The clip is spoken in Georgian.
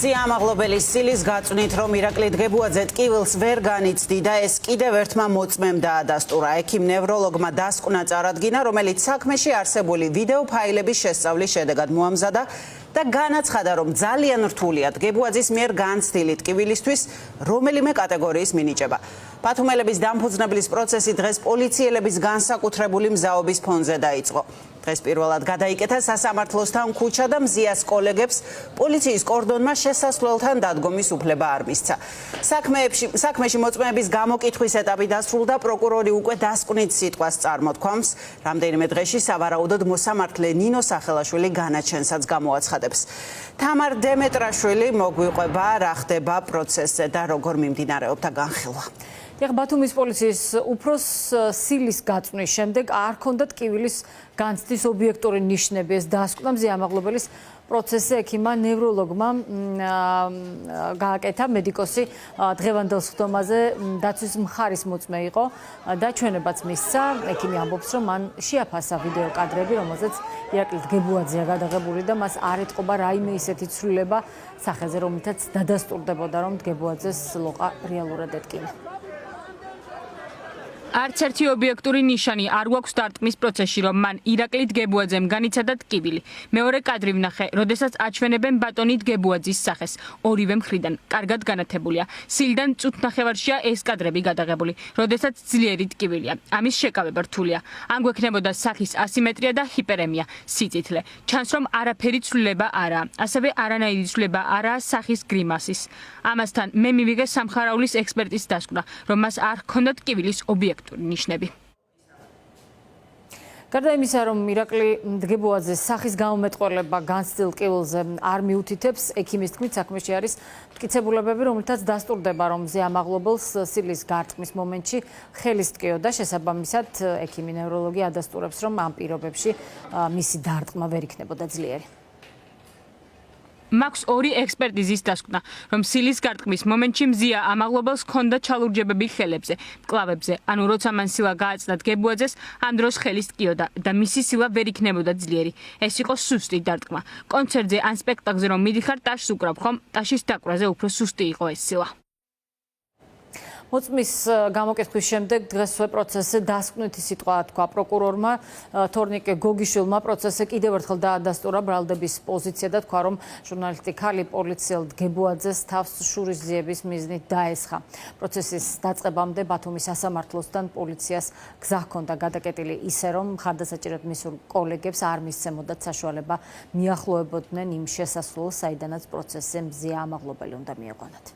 Სიამაღლობელის სილის გაწვნით, რომ ირაკლი დგებუაძე ტკივილს ვერ განიცდი და ეს კიდევ ერთმა მოწმემ დაადასტურა. ექიმ ნევროლოგმა დასკვნა წარადგინა, რომელიც საქმეში არსებული ვიდეო ფაილების შესწავლის შედეგად მოამზადა და განაცხადა, რომ ძალიან რთულია დგებუაძის მიერ განცდილი ტკივილისთვის რომელიმე კატეგორიის მინიჭება. პათუმელების დამფუძნებლის პროცესი დღეს პოლიციელების განსაკუთრებული მზაობის ფონზე დაიწყო. დღეს პირველად გადაიკეთა სასამართლოსთან ქუჩა და მზიას კოლეგებს პოლიციის კორდონმა შესასვლელთან დადგომის უფლება არ მისცა. საქმეში მოწმეების გამოკითხვის ეტაპი დასრულდა, პროკურორი უკვე დასკვნით სიტყვას წარმოთქვამს. რამდენიმე დღეში სავარაუდოდ მოსამართლე ნინო სახელაშვილი განაჩენსაც გამოაცხადებს. თამარ დემეტრაშვილი მოგვიყვება, რა ხდება პროცესზე და როგორ მიმდინარეობდა განხილვა. ბათუმის პოლიციის უფროს სილის გაწვნის შემდეგ არ ჰქონდა ტკივილის განცდის ობიექტური ნიშნები. ეს დასკვნა მზიამაღლობელის პროცესზე ექიმმა ნევროლოგმა გააკეთა. მედიკოსი დღევანდელ სხდომაზე დაცვის მხარის მოწმე იყო და ჩვენებაც მისცა. ექიმი ამბობს, რომ მან შეაფასა ვიდეო კადრები, რომელზეც ირაკლი დგებუაძეა გადაღებული და მას არ ეტყობა რაიმე ისეთი ცვლილება სახეზე, რომლითაც დადასტურდებოდა, რომ დგებუაძეს ლოყა რეალურად ეტკინა. არც ერთი ობიექტური ნიშანი არ გვაქვს დარტყმის პროცესში, რომ მან ირაკლი დგებუაძემ განიცადა ტკივილი. მეორე კადრი ვნახე, როდესაც აჩვენებენ ბატონი დგებუაძის სახეს. ორივე მხრიდან კარგად განათებულია. სილიდან წუთნახევარშია ეს კადრები გადაღებული, როდესაც ძლიერი ტკივილია. ამის შეკავება რთულია. ან გვექნებოდა სახის ასიმეტრია და ჰიპერემია, სიწითლე. ჩანს, რომ არაფერი ცვლილება არაა. ასევე არანაირი ცვლილება არაა სახის გრიმასის. ამასთან მე მივიღე სამხარაულის ექსპერტის დასკვნა, რომ მას არ ჰქონდა ტკივილის ობიექტური ნიშნები. გარდა იმისა, რომ ირაკლი დგებუაძეს სახის გამომეტყველება განცდილ ტკივილზე არ მიუთითებს, ექიმის თქმით, საქმეში არის მტკიცებულებები, რომლითაც დასტურდება, რომ მზიამაღლობელს სილის გარტყმის მომენტში ხელის ტკიოდა. შესაბამისად, ექიმი ნევროლოგი ადასტურებს, რომ ამ პირობებში მისი დარტყმა ვერ იქნებოდა ძლიერი. მაქვს ორი ექსპერტიზის დასკვნა, რომ სილის გარტყმის მომენტში მზია ამაღლობელს ჰქონდა ჩალურჯებები ხელებზე, მკლავებზე, ანუ როცა მან სილა გააწნა დგებუაძეს, ამ დროს ხელის ტკიოდა და მისი სილა ვერ იქნებოდა ძლიერი. ეს იყო სუსტი დარტყმა. კონცერტზე ან სპექტაკლზე რომ მიდიხარ, ტაშს უკრავ ხომ? ტაშის დაკვრაზე უფრო სუსტი იყო ეს სილა. მოწმის გამოკითხვის შემდეგ დღესვე პროცესზე დასკვნითი სიტყვა თქვა პროკურორმა თორნიკე გოგიშვილმა. პროცესზე კიდევ ერთხელ დაადასტურა ბრალდების პოზიცია და თქვა, რომ ჟურნალისტი ქალი პოლიციელ დგებუაძეს თავს შურისძიების მიზნით დაესხა. პროცესის დაწყებამდე ბათუმის სასამართლოსთან პოლიციას გზა ჰქონდა გადაკეტილი ისე, რომ მხარდასაჭერად მისულ კოლეგებს არ მისცემოდათ საშუალება მიახლოებოდნენ იმ შესასვლელს, საიდანაც პროცესზე მზია ამაღლობელი უნდა მიეგვანათ.